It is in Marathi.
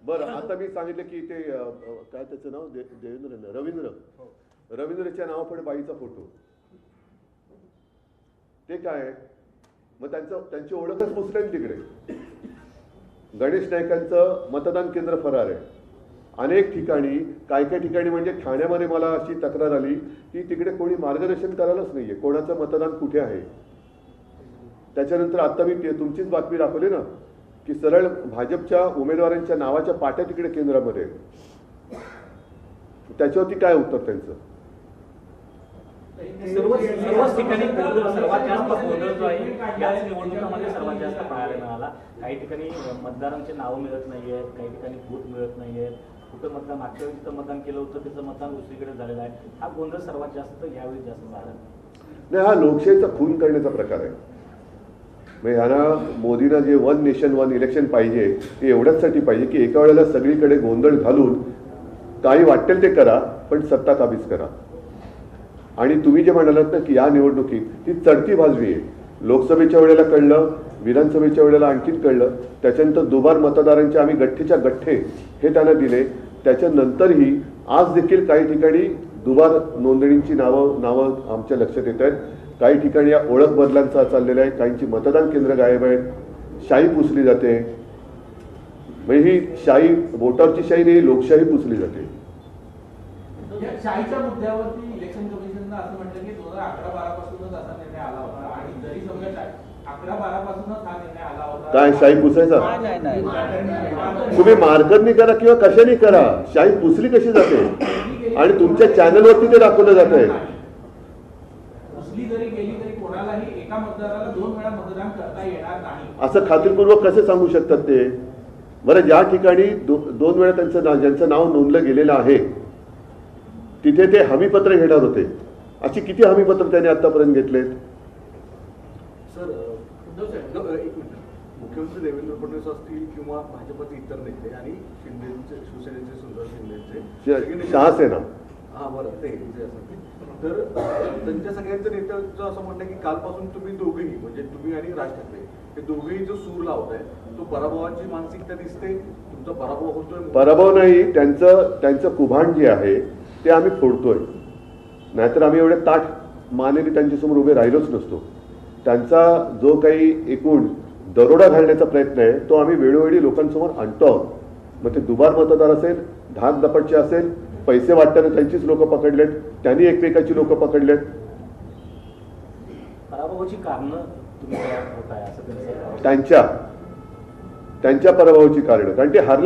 बरं, आता मी सांगितलं की ते काय त्याचं नाव देवेंद्र रवींद्रच्या नावापुढे बाईचा फोटो, ते काय आहे? मग त्यांची ओळखच मुस्लिम तिकडे. गणेश नाईकांचं मतदान केंद्र फरार आहे अनेक ठिकाणी. काय ठिकाणी म्हणजे ठाण्यामध्ये मला अशी तक्रार आली की तिकडे कोणी मार्गदर्शन करायलाच नाहीये कोणाचं मतदान कुठे आहे. त्याच्यानंतर आता मी तुमचीच बातमी दाखवली ना की सरळ भाजपच्या उमेदवारांच्या नावाच्या पाट्या तिकडे केंद्रामध्ये. त्याच्यावरती काय उत्तर त्यांचं? सर्वच ठिकाणी सर्वात जास्त गोंधळ जो आहे याच निवडणुकांमध्ये सर्वात जास्त पाहायला मिळाला. काही ठिकाणी मतदारांची नावं मिळत नाहीये, काही ठिकाणी बूथ मिळत नाहीये. कुठं मतदान मागच्या वेळी जिथं मतदान केलं होतं त्याचं मतदान दुसरीकडे झालेलं आहे. हा गोंधळ सर्वात जास्त यावेळी जास्त पाहायला नाही. हा लोकशाहीचा खून करण्याचा प्रकार आहे. म्हणजे ह्याला मोदींना जे वन नेशन वन इलेक्शन पाहिजे ते एवढ्याचसाठी पाहिजे की एका वेळेला सगळीकडे गोंधळ घालून काही वाटेल ते करा पण सत्ता काबीज करा. आणि तुम्ही जे म्हणालात ना की या निवडणुकीत ती चढती बाजवी आहे. लोकसभेच्या वेळेला कळलं, विधानसभेच्या वेळेला आणखीन कळलं. त्याच्यानंतर दुबार मतदारांचे आम्ही गठ्ठेच्या गठ्ठे हे त्यांना दिले. त्याच्यानंतरही आज देखील काही ठिकाणी दुबार नोंदणींची नावं आमच्या लक्षात येत आहेत. काही ठिकाणी या ओळख बदलांचा चाललेला आहे. काहींची मतदान केंद्र गायब आहेत. शाही पुसली जाते. म्हणजे ही शाही वोटावरची शाही नाही, लोकशाही पुसली जाते. शाहीच्या मुद्द्यावरती इलेक्शन कमिशननं असं म्हटलं की 2011-12 पासूनच असा निर्णय आला होता आणि जरी समजा 11-12 पासूनच हा निर्णय आला होता. काय शाही पुसायचा? तुम्ही मार्करनी करा किंवा कशाने करा, शाही पुसली कशी जाते? आणि तुमच्या चॅनलवरती ते दाखवलं जात आहे. पुसली जरी गेली तरी कोणालाही एका मतदाराला 2 वेळा मतदान करता येणार नाही असं खात्रीपूर्वक कसे सांगू शकतात ते? बरं, ज्या ठिकाणी 2 वेळा ज्यांचं नाव नोंदलं गेलेलं आहे तिथे ते हमीपत्र घेणार होते. अशी किती हमीपत्र त्यांनी आतापर्यंत घेतलेत? सर, मुख्यमंत्री देवेंद्र फडणवीस असतील किंवा भाजपचे इतर नेते आणि शिंदेचे, शिवसेनेचे सुंदर शिंदेचे, शहासेना, हा बरं ते तर त्यांच्या सगळ्यांचं नेत्याचं असं म्हणणं की कालपासून तुम्ही दोघेही म्हणजे तुम्ही आणि राज ठाकरे हे दोघेही जो सूर लावताय तो पराभवाची मानसिकता दिसते. तुमचा पराभव होतोय. पराभव नाही, त्यांचं कुभांड जे आहे ते आम्ही फोडतोय. नाहीतर आम्ही एवढे ताठ मानेने त्यांच्यासमोर उभे राहिलोच नसतो. त्यांचा जो काही एकूण दरोडा घालण्याचा प्रयत्न आहे तो आम्ही वेळोवेळी लोकांसमोर आणतो आहोत. मग ते दुबार मतदार असेल, धाक दपटचे असेल, पैसे वाटताना त्यांचीच लोक पकडलेत, त्यांनी एकमेकाची लोक पकडलेत. पराभवाची कारणं तुम्ही काय होत आहे असं त्यांच्या पराभवाची कारणं, कारण ते हारले.